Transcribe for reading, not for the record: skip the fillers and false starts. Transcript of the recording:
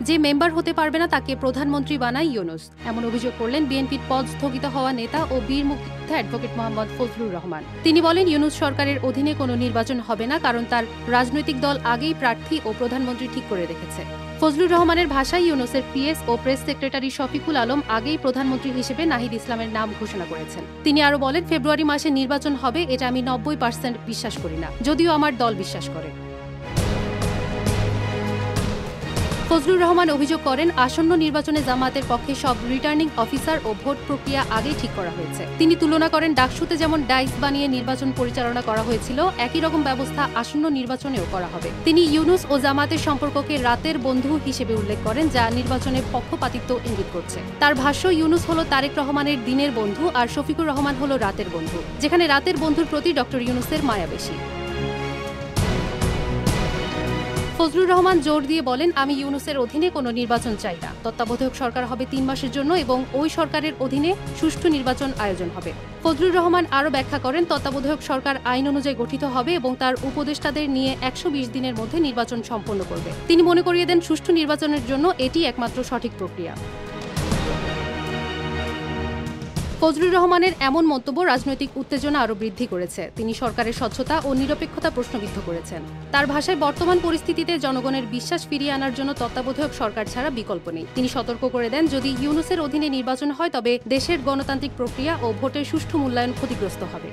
যে মেম্বার হতে পারবে না তাকে প্রধানমন্ত্রী বানায় ইউনূস, এমন অভিযোগ করলেন বিএনপির পদ স্থগিত হওয়া নেতা ও বীর মুক্তিযোদ্ধা অ্যাডভোকেট মোহাম্মদ ফজলুর রহমান। তিনি বলেন, ইউনূস সরকারের অধীনে কোনো নির্বাচন হবে না, কারণ তার রাজনৈতিক দল আগেই প্রার্থী ও প্রধানমন্ত্রী ঠিক করে রেখেছে। ফজলুর রহমানের ভাষায়, ইউনূসের পিএস ও প্রেস সেক্রেটারি শফিকুল আলম আগেই প্রধানমন্ত্রী হিসেবে নাহিদ ইসলামের নাম ঘোষণা করেছেন। তিনি আরো বলেন, ফেব্রুয়ারি মাসে নির্বাচন হবে এটা আমি 90% বিশ্বাস করি না, যদিও আমার দল বিশ্বাস করে। ফজলুর রহমান অভিযোগ করেন, আসন্ন নির্বাচনে জামায়াতের পক্ষে সব রিটার্নিং অফিসার ও ভোট প্রক্রিয়া আগেই ঠিক করা হয়েছে। তিনি তুলনা করেন, ডাকসুতে যেমন ডাইস বানিয়ে নির্বাচন পরিচালনা করা হয়েছিল, একই রকম ব্যবস্থা আসন্ন নির্বাচনেও করা হবে। তিনি ইউনূস ও জামায়াতের সম্পর্ককে রাতের বন্ধু হিসেবে উল্লেখ করেন, যা নির্বাচনে পক্ষপাতিত্ব ইঙ্গিত করছে। তার ভাষ্য, ইউনূস হলো তারেক রহমানের দিনের বন্ধু আর শফিকুর রহমান হলো রাতের বন্ধু, যেখানে রাতের বন্ধুর প্রতি ডক্টর ইউনূসের মায়া বেশি। ফজলুর রহমান জোর দিয়ে বলেন, আমি ইউনূসের অধীনে কোনো নির্বাচন চাই না। তত্ত্বাবধায়ক সরকার হবে 3 মাসের জন্য এবং ওই সরকারের অধীনে সুষ্ঠু নির্বাচন আয়োজন হবে। ফজলুর রহমান আরও ব্যাখ্যা করেন, তত্ত্বাবধায়ক সরকার আইন অনুযায়ী গঠিত হবে এবং তার উপদেষ্টাদের নিয়ে 120 দিনের মধ্যে নির্বাচন সম্পন্ন করবে। তিনি মনে করিয়ে দেন, সুষ্ঠু নির্বাচনের জন্য এটি একমাত্র সঠিক প্রক্রিয়া। ফজলুর রহমানের এমন মন্তব্য রাজনৈতিক উত্তেজনা আরও বৃদ্ধি করেছে। তিনি সরকারের স্বচ্ছতা ও নিরপেক্ষতা প্রশ্নবিদ্ধ করেছেন। তার ভাষায়, বর্তমান পরিস্থিতিতে জনগণের বিশ্বাস ফিরিয়ে আনার জন্য তত্ত্বাবধায়ক সরকার ছাড়া বিকল্প নেই। তিনি সতর্ক করে দেন, যদি ইউনূসের অধীনে নির্বাচন হয় তবে দেশের গণতান্ত্রিক প্রক্রিয়া ও ভোটের সুষ্ঠু মূল্যায়ন ক্ষতিগ্রস্ত হবে।